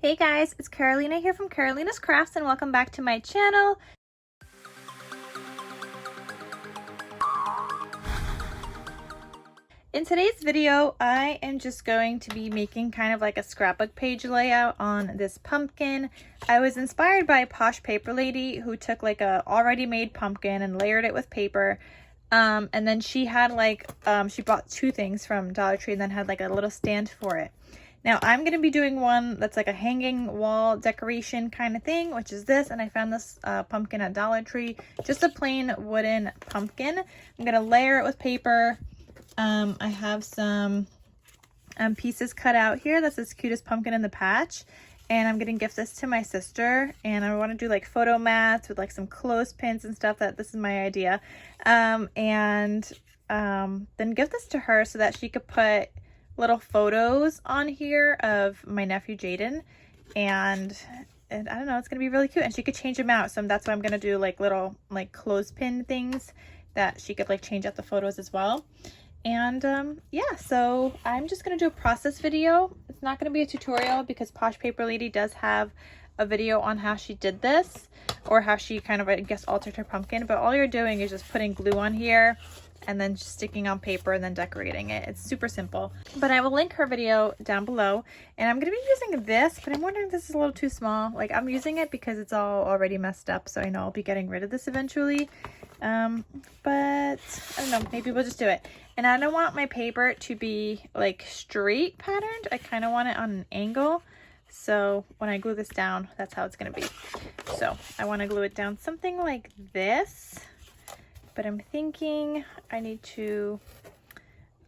Hey guys, it's Carolina here from KarolinasKrafts and welcome back to my channel. In today's video, I am just going to be making kind of like a scrapbook page layout on this pumpkin. I was inspired by ThePoshPaperLady, who took like a already made pumpkin and layered it with paper. And then she had like, she bought two things from Dollar Tree and then had like a little stand for it. Now I'm going to be doing one that's like a hanging wall decoration kind of thing, which is this. And I found this pumpkin at Dollar Tree, just a plain wooden pumpkin. I'm going to layer it with paper. I have some pieces cut out here. That's the cutest pumpkin in the patch. And I'm going to gift this to my sister. And I want to do like photo mats with like some clothespins and stuff. This is my idea. Then give this to her so that she could put little photos on here of my nephew Jaden, and I don't know, it's gonna be really cute, and she could change them out. So that's why I'm gonna do like little like clothespin things that she could like change out the photos as well. And yeah, so I'm just gonna do a process video. It's not gonna be a tutorial because ThePoshPaperLady does have a video on how she did this, or how she kind of, I guess, altered her pumpkin. But all you're doing is just putting glue on here and then just sticking on paper and then decorating it. It's super simple. But I will link her video down below. And I'm going to be using this, but I'm wondering if this is a little too small. Like, I'm using it because it's all already messed up, so I know I'll be getting rid of this eventually. But I don't know, maybe we'll just do it. And I don't want my paper to be like straight patterned. I kind of want it on an angle. So when I glue this down, that's how it's going to be. So I want to glue it down something like this. But I'm thinking I need to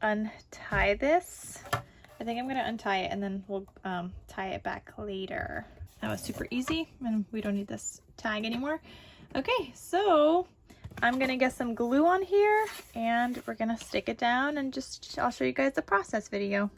untie this. I think I'm going to untie it and then we'll tie it back later. That was super easy and we don't need this tag anymore. Okay, so I'm going to get some glue on here and we're going to stick it down and I'll show you guys the process video.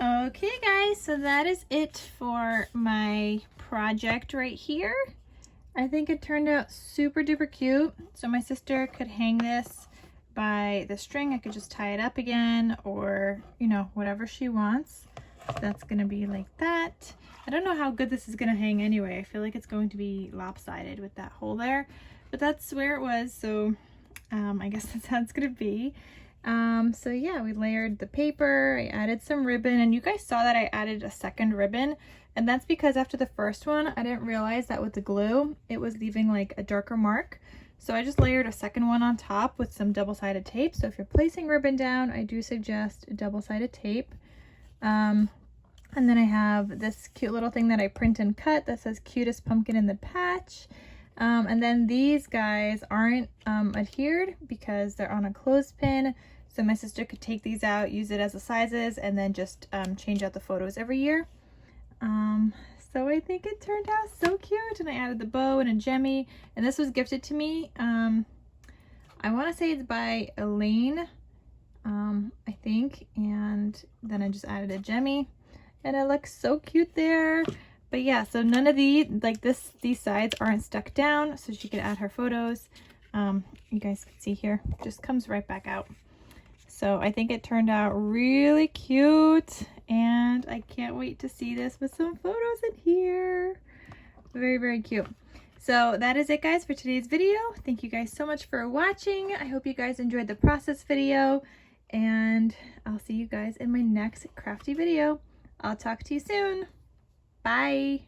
Okay guys, so that is it for my project right here. I think it turned out super duper cute. So my sister could hang this by the string. I could just tie it up again, or you know, whatever she wants. So that's gonna be like that. I don't know how good this is gonna hang anyway. I feel like it's going to be lopsided with that hole there, but that's where it was, so I guess that's how it's gonna be. So yeah, we layered the paper, I added some ribbon, and you guys saw that I added a second ribbon, and that's because after the first one, I didn't realize that with the glue, it was leaving like a darker mark. So I just layered a second one on top with some double-sided tape. So if you're placing ribbon down, I do suggest double-sided tape. And then I have this cute little thing that I print and cut that says cutest pumpkin in the patch. And then these guys aren't adhered because they're on a clothespin. So my sister could take these out, use it as the sizes, and then just change out the photos every year. So I think it turned out so cute, and I added the bow and a gemmy, and this was gifted to me. I want to say it's by Elaine, I think, and then I just added a gemmy, and it looks so cute there. But yeah, so none of these sides aren't stuck down, so she could add her photos. You guys can see here, it just comes right back out. So I think it turned out really cute, and I can't wait to see this with some photos in here. Very, very cute. So that is it guys for today's video. Thank you guys so much for watching. I hope you guys enjoyed the process video, and I'll see you guys in my next crafty video. I'll talk to you soon. Bye.